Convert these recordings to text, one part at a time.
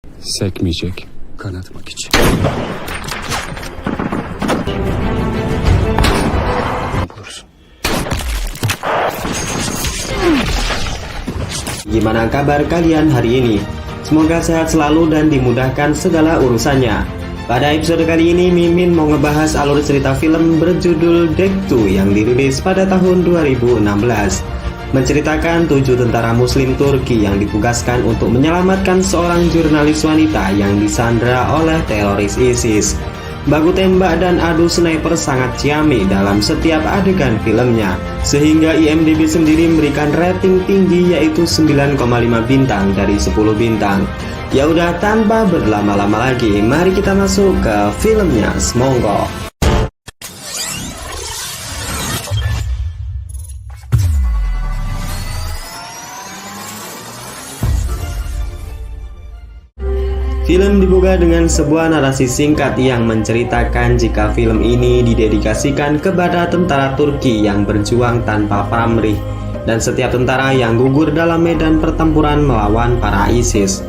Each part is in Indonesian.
Sekmeyecek, kanatmak için. Bulursun. Gimana kabar kalian hari ini? Semoga sehat selalu dan dimudahkan segala urusannya. Pada episode kali ini, Mimin mau ngebahas alur cerita film berjudul Dektu yang dirilis pada tahun 2016. Menceritakan 7 tentara muslim Turki yang ditugaskan untuk menyelamatkan seorang jurnalis wanita yang disandra oleh teroris ISIS. Baku tembak dan adu sniper sangat ciamik dalam setiap adegan filmnya, sehingga IMDb sendiri memberikan rating tinggi yaitu 9,5 bintang dari 10 bintang. Ya udah, tanpa berlama-lama lagi, mari kita masuk ke filmnya. Semonggo. Film dibuka dengan sebuah narasi singkat yang menceritakan jika film ini didedikasikan kepada tentara Turki yang berjuang tanpa pamrih dan setiap tentara yang gugur dalam medan pertempuran melawan para ISIS.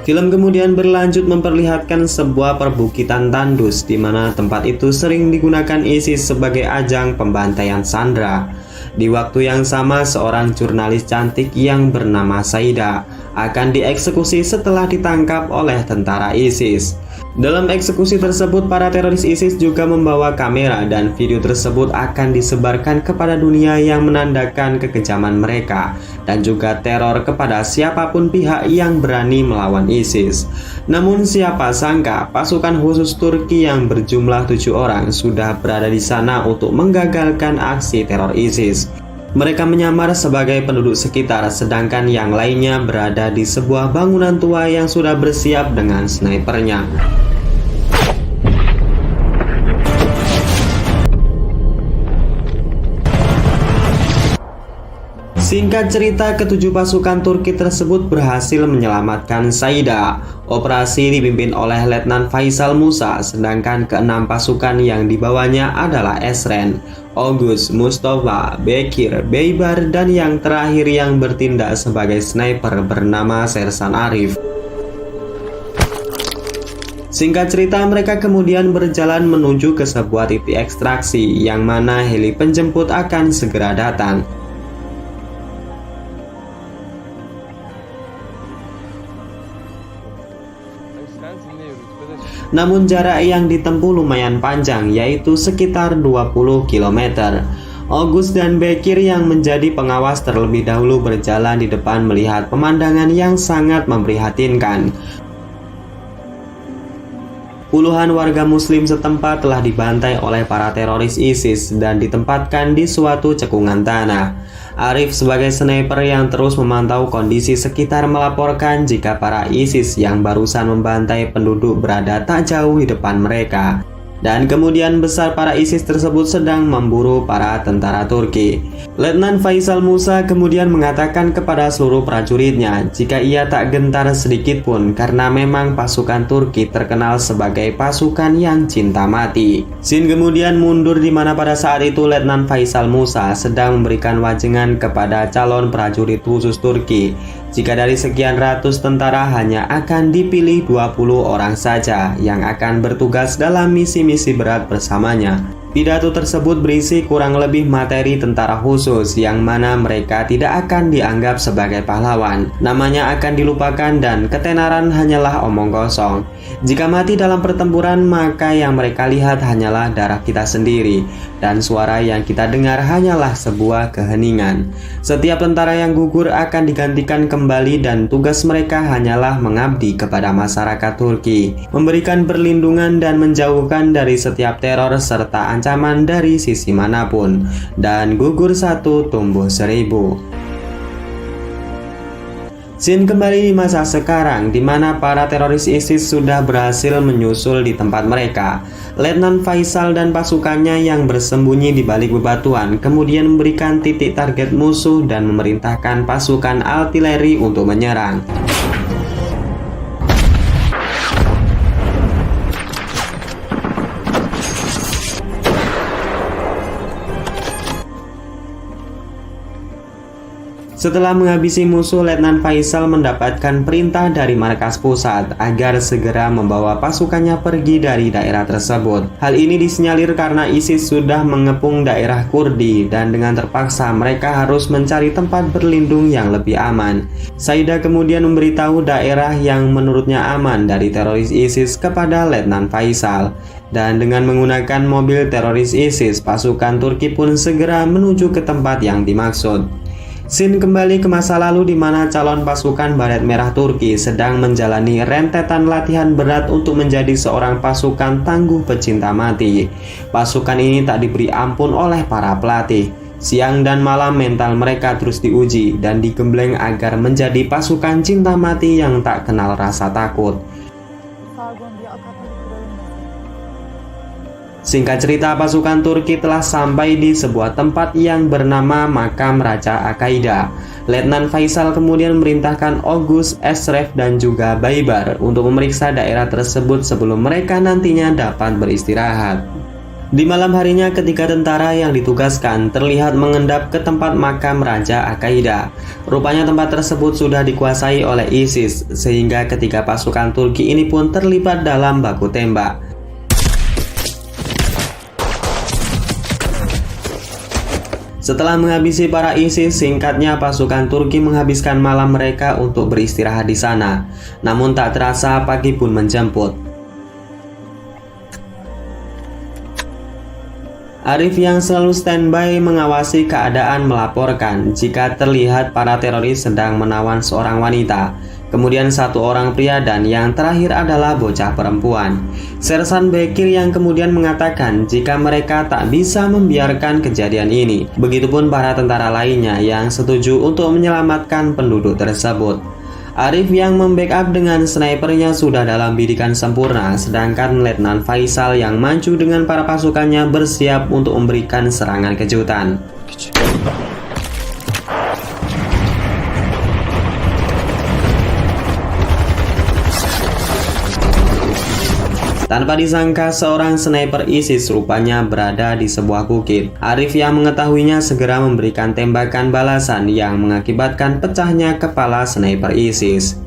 Film kemudian berlanjut memperlihatkan sebuah perbukitan tandus di mana tempat itu sering digunakan ISIS sebagai ajang pembantaian sandera. Di waktu yang sama, seorang jurnalis cantik yang bernama Saida akan dieksekusi setelah ditangkap oleh tentara ISIS. Dalam eksekusi tersebut, para teroris ISIS juga membawa kamera dan video tersebut akan disebarkan kepada dunia yang menandakan kekejaman mereka dan juga teror kepada siapapun pihak yang berani melawan ISIS. Namun siapa sangka pasukan khusus Turki yang berjumlah 7 orang sudah berada di sana untuk menggagalkan aksi teror ISIS. Mereka menyamar sebagai penduduk sekitar, sedangkan yang lainnya berada di sebuah bangunan tua yang sudah bersiap dengan snipernya. Singkat cerita, ketujuh pasukan Turki tersebut berhasil menyelamatkan Saida. Operasi dipimpin oleh Letnan Faisal Musa, sedangkan keenam pasukan yang dibawanya adalah Esren, Ogus, Mustafa, Bekir, Beibar, dan yang terakhir yang bertindak sebagai sniper bernama Sersan Arif. Singkat cerita, mereka kemudian berjalan menuju ke sebuah titik ekstraksi yang mana heli penjemput akan segera datang. Namun jarak yang ditempuh lumayan panjang, yaitu sekitar 20 km. Ogus dan Bekir yang menjadi pengawas terlebih dahulu berjalan di depan melihat pemandangan yang sangat memprihatinkan. Puluhan warga muslim setempat telah dibantai oleh para teroris ISIS dan ditempatkan di suatu cekungan tanah. Arif sebagai sniper yang terus memantau kondisi sekitar melaporkan jika para ISIS yang barusan membantai penduduk berada tak jauh di depan mereka. Dan kemudian besar para ISIS tersebut sedang memburu para tentara Turki. Letnan Faisal Musa kemudian mengatakan kepada seluruh prajuritnya jika ia tak gentar sedikit pun karena memang pasukan Turki terkenal sebagai pasukan yang cinta mati. Sin kemudian mundur di mana pada saat itu Letnan Faisal Musa sedang memberikan wajengan kepada calon prajurit khusus Turki. Jika dari sekian ratus tentara hanya akan dipilih 20 orang saja yang akan bertugas dalam misi-misi berat bersamanya. Pidato tersebut berisi kurang lebih materi tentara khusus yang mana mereka tidak akan dianggap sebagai pahlawan. Namanya akan dilupakan dan ketenaran hanyalah omong kosong. Jika mati dalam pertempuran, maka yang mereka lihat hanyalah darah kita sendiri dan suara yang kita dengar hanyalah sebuah keheningan. Setiap tentara yang gugur akan digantikan kembali dan tugas mereka hanyalah mengabdi kepada masyarakat Turki, memberikan perlindungan dan menjauhkan dari setiap teror serta ancaman dari sisi manapun. Dan gugur satu tumbuh 1000. Scene kembali di masa sekarang di mana para teroris ISIS sudah berhasil menyusul di tempat mereka. Letnan Faisal dan pasukannya yang bersembunyi di balik bebatuan kemudian memberikan titik target musuh dan memerintahkan pasukan artileri untuk menyerang. Setelah menghabisi musuh, Letnan Faisal mendapatkan perintah dari markas pusat agar segera membawa pasukannya pergi dari daerah tersebut. Hal ini disinyalir karena ISIS sudah mengepung daerah Kurdi dan dengan terpaksa mereka harus mencari tempat berlindung yang lebih aman. Saida kemudian memberitahu daerah yang menurutnya aman dari teroris ISIS kepada Letnan Faisal. Dan dengan menggunakan mobil teroris ISIS, pasukan Turki pun segera menuju ke tempat yang dimaksud. Scene kembali ke masa lalu di mana calon pasukan Baret Merah Turki sedang menjalani rentetan latihan berat untuk menjadi seorang pasukan tangguh pecinta mati. Pasukan ini tak diberi ampun oleh para pelatih. Siang dan malam mental mereka terus diuji dan digembleng agar menjadi pasukan cinta mati yang tak kenal rasa takut. Singkat cerita, pasukan Turki telah sampai di sebuah tempat yang bernama Makam Raja Akaida. Letnan Faisal kemudian memerintahkan Ogus, Esref, dan juga Baibar untuk memeriksa daerah tersebut sebelum mereka nantinya dapat beristirahat. Di malam harinya, ketika tentara yang ditugaskan terlihat mengendap ke tempat makam Raja Akaida, rupanya tempat tersebut sudah dikuasai oleh ISIS, sehingga ketika pasukan Turki ini pun terlibat dalam baku tembak. Setelah menghabisi para ISIS, singkatnya pasukan Turki menghabiskan malam mereka untuk beristirahat di sana. Namun tak terasa pagi pun menjemput. Arif yang selalu standby mengawasi keadaan melaporkan jika terlihat para teroris sedang menawan seorang wanita, kemudian satu orang pria, dan yang terakhir adalah bocah perempuan. Sersan Bekir yang kemudian mengatakan jika mereka tak bisa membiarkan kejadian ini. Begitupun para tentara lainnya yang setuju untuk menyelamatkan penduduk tersebut. Arif yang membackup dengan snipernya sudah dalam bidikan sempurna, sedangkan Letnan Faisal yang maju dengan para pasukannya bersiap untuk memberikan serangan kejutan. Tanpa disangka, seorang sniper ISIS rupanya berada di sebuah bukit. Arif yang mengetahuinya segera memberikan tembakan balasan yang mengakibatkan pecahnya kepala sniper ISIS.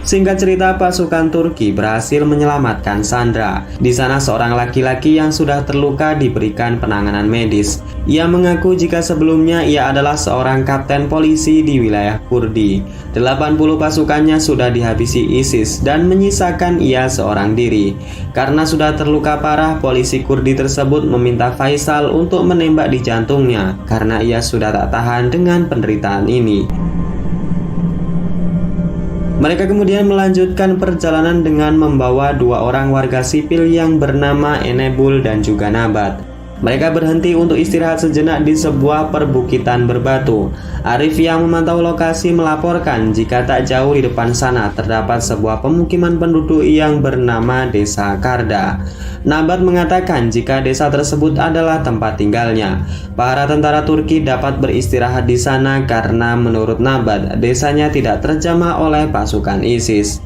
Singkat cerita, pasukan Turki berhasil menyelamatkan Sandra. Di sana seorang laki-laki yang sudah terluka diberikan penanganan medis. Ia mengaku jika sebelumnya ia adalah seorang kapten polisi di wilayah Kurdi. 80 pasukannya sudah dihabisi ISIS dan menyisakan ia seorang diri. Karena sudah terluka parah, polisi Kurdi tersebut meminta Faisal untuk menembak di jantungnya karena ia sudah tak tahan dengan penderitaan ini. Mereka kemudian melanjutkan perjalanan dengan membawa dua orang warga sipil yang bernama Enebul dan juga Nabat. Mereka berhenti untuk istirahat sejenak di sebuah perbukitan berbatu. Arif yang memantau lokasi melaporkan jika tak jauh di depan sana terdapat sebuah pemukiman penduduk yang bernama Desa Karda. Nabat mengatakan jika desa tersebut adalah tempat tinggalnya. Para tentara Turki dapat beristirahat di sana karena menurut Nabat, desanya tidak terjamah oleh pasukan ISIS.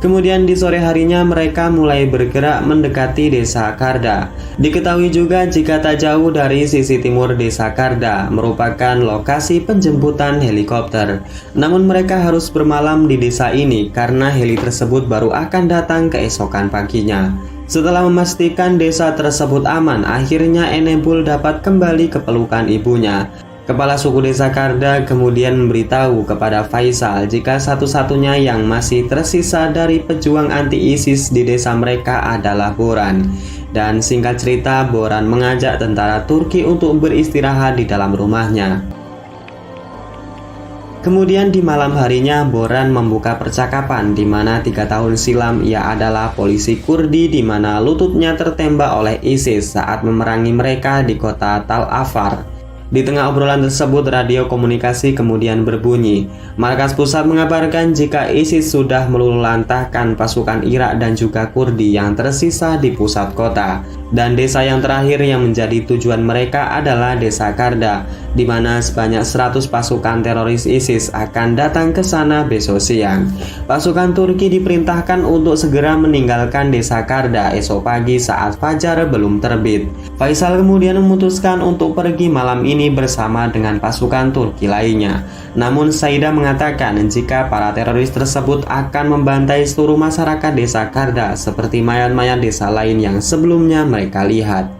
Kemudian di sore harinya mereka mulai bergerak mendekati Desa Karda. Diketahui juga jika tak jauh dari sisi timur Desa Karda merupakan lokasi penjemputan helikopter. Namun mereka harus bermalam di desa ini karena heli tersebut baru akan datang keesokan paginya. Setelah memastikan desa tersebut aman, akhirnya Enebul dapat kembali ke pelukan ibunya. Kepala suku Desa Karda kemudian memberitahu kepada Faisal jika satu-satunya yang masih tersisa dari pejuang anti-ISIS di desa mereka adalah Boran. Dan singkat cerita, Boran mengajak tentara Turki untuk beristirahat di dalam rumahnya. Kemudian di malam harinya, Boran membuka percakapan di mana 3 tahun silam ia adalah polisi Kurdi di mana lututnya tertembak oleh ISIS saat memerangi mereka di kota Tal Afar. Di tengah obrolan tersebut, radio komunikasi kemudian berbunyi. Markas pusat mengabarkan jika ISIS sudah meluluhlantahkan pasukan Irak dan juga Kurdi yang tersisa di pusat kota. Dan desa yang terakhir yang menjadi tujuan mereka adalah Desa Karda. di mana sebanyak 100 pasukan teroris ISIS akan datang ke sana besok siang. Pasukan Turki diperintahkan untuk segera meninggalkan desa Karda esok pagi saat fajar belum terbit. Faisal kemudian memutuskan untuk pergi malam ini bersama dengan pasukan Turki lainnya. Namun Saidah mengatakan jika para teroris tersebut akan membantai seluruh masyarakat desa Karda seperti mayat-mayat desa lain yang sebelumnya mereka lihat.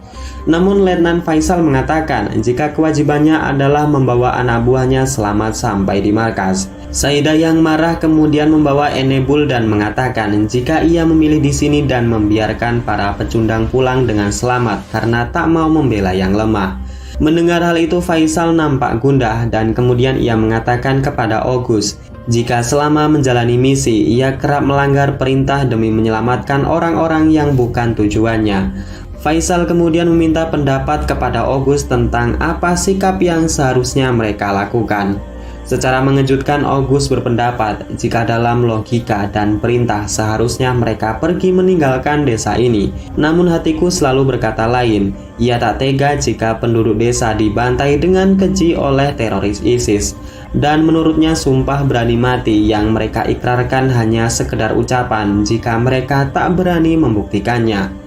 Namun Letnan Faisal mengatakan jika kewajibannya adalah membawa anak buahnya selamat sampai di markas. Saidah yang marah kemudian membawa Enebul dan mengatakan jika ia memilih di sini dan membiarkan para pecundang pulang dengan selamat karena tak mau membela yang lemah. Mendengar hal itu Faisal nampak gundah dan kemudian ia mengatakan kepada Ogus jika selama menjalani misi ia kerap melanggar perintah demi menyelamatkan orang-orang yang bukan tujuannya. Faisal kemudian meminta pendapat kepada Ogus tentang apa sikap yang seharusnya mereka lakukan. Secara mengejutkan Ogus berpendapat jika dalam logika dan perintah seharusnya mereka pergi meninggalkan desa ini. Namun hatiku selalu berkata lain. Ia tak tega jika penduduk desa dibantai dengan keji oleh teroris ISIS. Dan menurutnya sumpah berani mati yang mereka ikrarkan hanya sekedar ucapan jika mereka tak berani membuktikannya.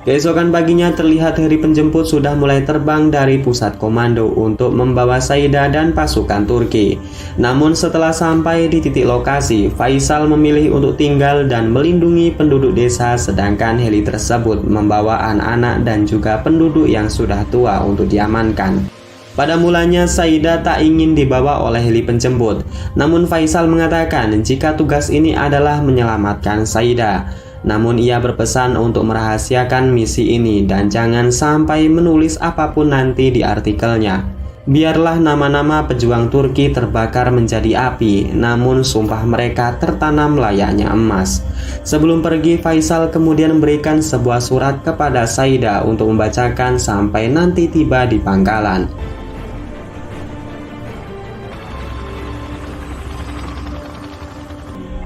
Keesokan paginya terlihat heli penjemput sudah mulai terbang dari pusat komando untuk membawa Saidah dan pasukan Turki. Namun setelah sampai di titik lokasi, Faisal memilih untuk tinggal dan melindungi penduduk desa sedangkan heli tersebut membawa anak-anak dan juga penduduk yang sudah tua untuk diamankan. Pada mulanya Saidah tak ingin dibawa oleh heli penjemput, namun Faisal mengatakan jika tugas ini adalah menyelamatkan Saidah. Namun ia berpesan untuk merahasiakan misi ini dan jangan sampai menulis apapun nanti di artikelnya. Biarlah nama-nama pejuang Turki terbakar menjadi api, namun sumpah mereka tertanam layaknya emas. Sebelum pergi, Faisal kemudian memberikan sebuah surat kepada Saidah untuk membacakan sampai nanti tiba di pangkalan.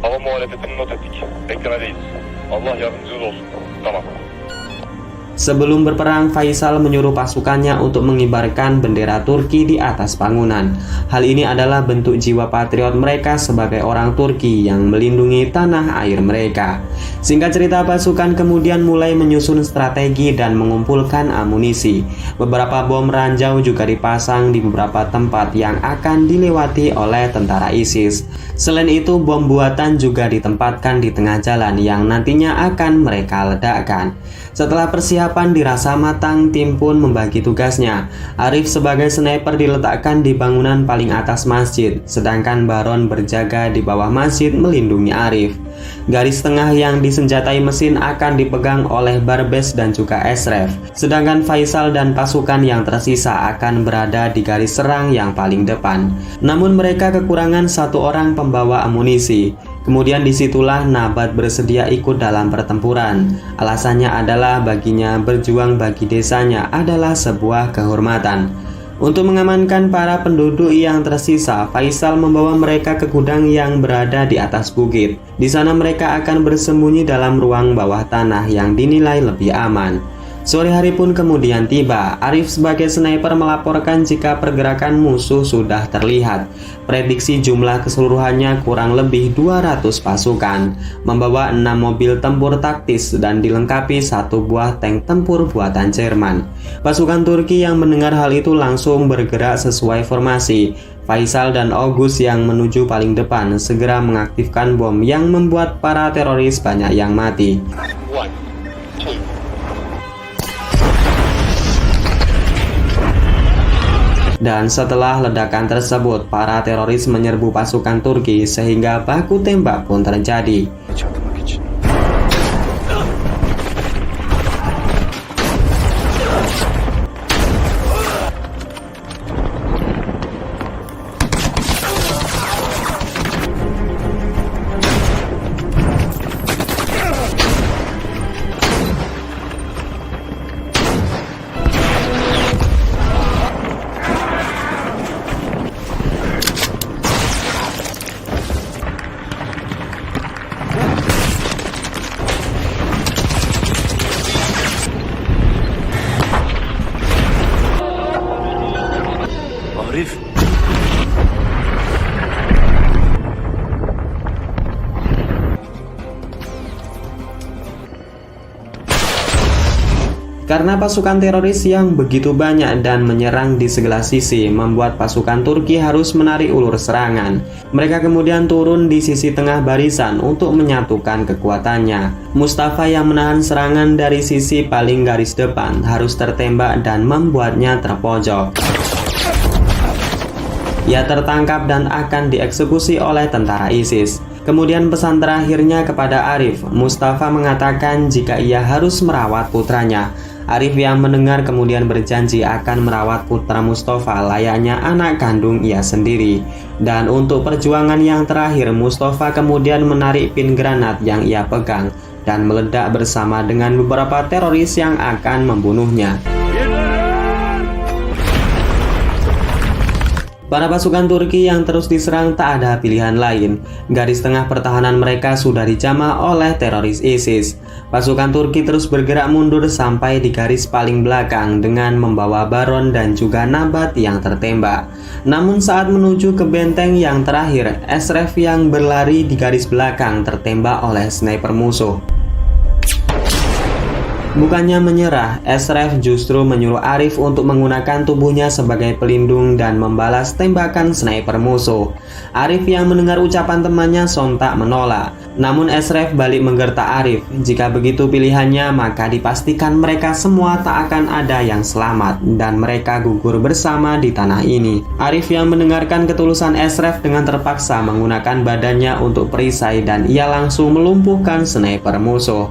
Hava muhalefetini not ettik. Ekranedayız. Allah yardımcınız olsun. Tamam. Sebelum berperang, Faisal menyuruh pasukannya untuk mengibarkan bendera Turki di atas bangunan. Hal ini adalah bentuk jiwa patriot mereka sebagai orang Turki yang melindungi tanah air mereka. Singkat cerita, pasukan kemudian mulai menyusun strategi dan mengumpulkan amunisi. Beberapa bom ranjau juga dipasang di beberapa tempat yang akan dilewati oleh tentara ISIS. Selain itu, bom buatan juga ditempatkan di tengah jalan yang nantinya akan mereka ledakkan. Setelah persiapan dirasa matang, tim pun membagi tugasnya. Arif sebagai sniper diletakkan di bangunan paling atas masjid, sedangkan Baron berjaga di bawah masjid melindungi Arif. Garis tengah yang disenjatai mesin akan dipegang oleh Barbes dan juga Esref, sedangkan Faisal dan pasukan yang tersisa akan berada di garis serang yang paling depan. Namun mereka kekurangan satu orang pembawa amunisi. Kemudian disitulah Nabat bersedia ikut dalam pertempuran. Alasannya adalah baginya berjuang bagi desanya adalah sebuah kehormatan. Untuk mengamankan para penduduk yang tersisa, Faisal membawa mereka ke gudang yang berada di atas bukit. Di sana mereka akan bersembunyi dalam ruang bawah tanah yang dinilai lebih aman. Sore hari pun kemudian tiba. Arif sebagai sniper melaporkan jika pergerakan musuh sudah terlihat. Prediksi jumlah keseluruhannya kurang lebih 200 pasukan, membawa 6 mobil tempur taktis dan dilengkapi 1 buah tank tempur buatan Jerman. Pasukan Turki yang mendengar hal itu langsung bergerak sesuai formasi. Faisal dan Ogus yang menuju paling depan segera mengaktifkan bom yang membuat para teroris banyak yang mati. Dan setelah ledakan tersebut, para teroris menyerbu pasukan Turki sehingga baku tembak pun terjadi. Çatmak için. Karena pasukan teroris yang begitu banyak dan menyerang di segala sisi membuat pasukan Turki harus menarik ulur serangan. Mereka kemudian turun di sisi tengah barisan untuk menyatukan kekuatannya. Mustafa yang menahan serangan dari sisi paling garis depan harus tertembak dan membuatnya terpojok. Ia tertangkap dan akan dieksekusi oleh tentara ISIS. Kemudian pesan terakhirnya kepada Arif, Mustafa mengatakan jika ia harus merawat putranya. Arif yang mendengar kemudian berjanji akan merawat putra Mustafa layaknya anak kandung ia sendiri. Dan untuk perjuangan yang terakhir, Mustafa kemudian menarik pin granat yang ia pegang dan meledak bersama dengan beberapa teroris yang akan membunuhnya. Para pasukan Turki yang terus diserang tak ada pilihan lain. Garis tengah pertahanan mereka sudah dijamah oleh teroris ISIS. Pasukan Turki terus bergerak mundur sampai di garis paling belakang dengan membawa Baron dan juga Nabat yang tertembak. Namun saat menuju ke benteng yang terakhir, Esref yang berlari di garis belakang tertembak oleh sniper musuh. Bukannya menyerah, Esref justru menyuruh Arif untuk menggunakan tubuhnya sebagai pelindung dan membalas tembakan sniper musuh. Arif yang mendengar ucapan temannya sontak menolak. Namun Esref balik menggertak Arif. Jika begitu pilihannya, maka dipastikan mereka semua tak akan ada yang selamat dan mereka gugur bersama di tanah ini. Arif yang mendengarkan ketulusan Esref dengan terpaksa menggunakan badannya untuk perisai dan ia langsung melumpuhkan sniper musuh.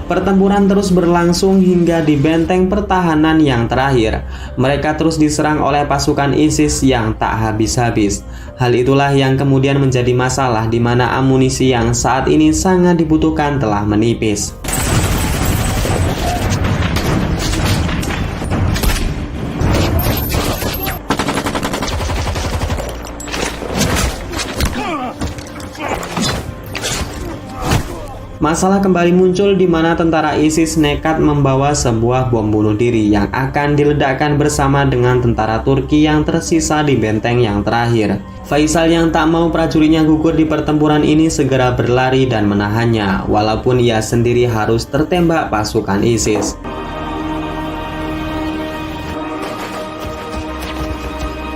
Pertempuran terus berlangsung hingga di benteng pertahanan yang terakhir. Mereka terus diserang oleh pasukan ISIS yang tak habis-habis. Hal itulah yang kemudian menjadi masalah di mana amunisi yang saat ini sangat dibutuhkan telah menipis. Masalah kembali muncul di mana tentara ISIS nekat membawa sebuah bom bunuh diri yang akan diledakkan bersama dengan tentara Turki yang tersisa di benteng yang terakhir. Faisal yang tak mau prajuritnya gugur di pertempuran ini segera berlari dan menahannya, walaupun ia sendiri harus tertembak pasukan ISIS.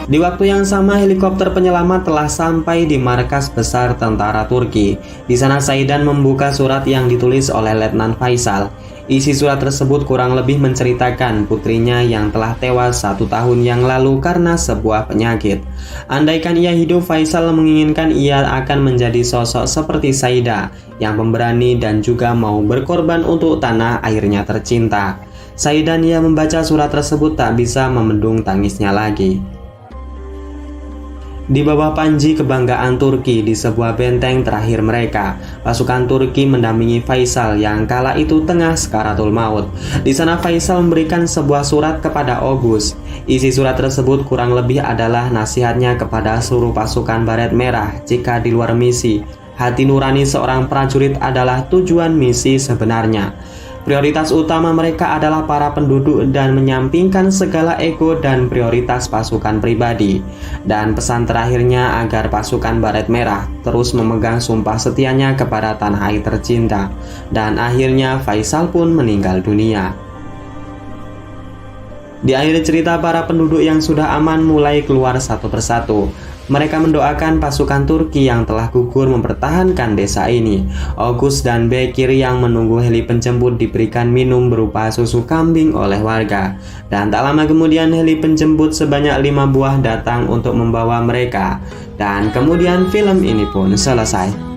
Di waktu yang sama, helikopter penyelamat telah sampai di markas besar tentara Turki. Di sana Saidan membuka surat yang ditulis oleh Letnan Faisal. Isi surat tersebut kurang lebih menceritakan putrinya yang telah tewas 1 tahun yang lalu karena sebuah penyakit. Andaikan ia hidup, Faisal menginginkan ia akan menjadi sosok seperti Saida, yang pemberani dan juga mau berkorban untuk tanah airnya tercinta. Saidan yang membaca surat tersebut tak bisa membendung tangisnya lagi. Di bawah panji kebanggaan Turki di sebuah benteng terakhir mereka, pasukan Turki mendampingi Faisal yang kala itu tengah sakaratul maut. Di sana Faisal memberikan sebuah surat kepada Oghuz. Isi surat tersebut kurang lebih adalah nasihatnya kepada seluruh pasukan Baret Merah jika di luar misi, hati nurani seorang prajurit adalah tujuan misi sebenarnya. Prioritas utama mereka adalah para penduduk dan menyampingkan segala ego dan prioritas pasukan pribadi. Dan pesan terakhirnya agar pasukan Baret Merah terus memegang sumpah setianya kepada tanah air tercinta. Dan akhirnya Faisal pun meninggal dunia. Di akhir cerita, para penduduk yang sudah aman mulai keluar satu persatu. Mereka mendoakan pasukan Turki yang telah gugur mempertahankan desa ini. Oghuz dan Bekir yang menunggu heli penjemput diberikan minum berupa susu kambing oleh warga. Dan tak lama kemudian heli penjemput sebanyak 5 buah datang untuk membawa mereka. Dan kemudian film ini pun selesai.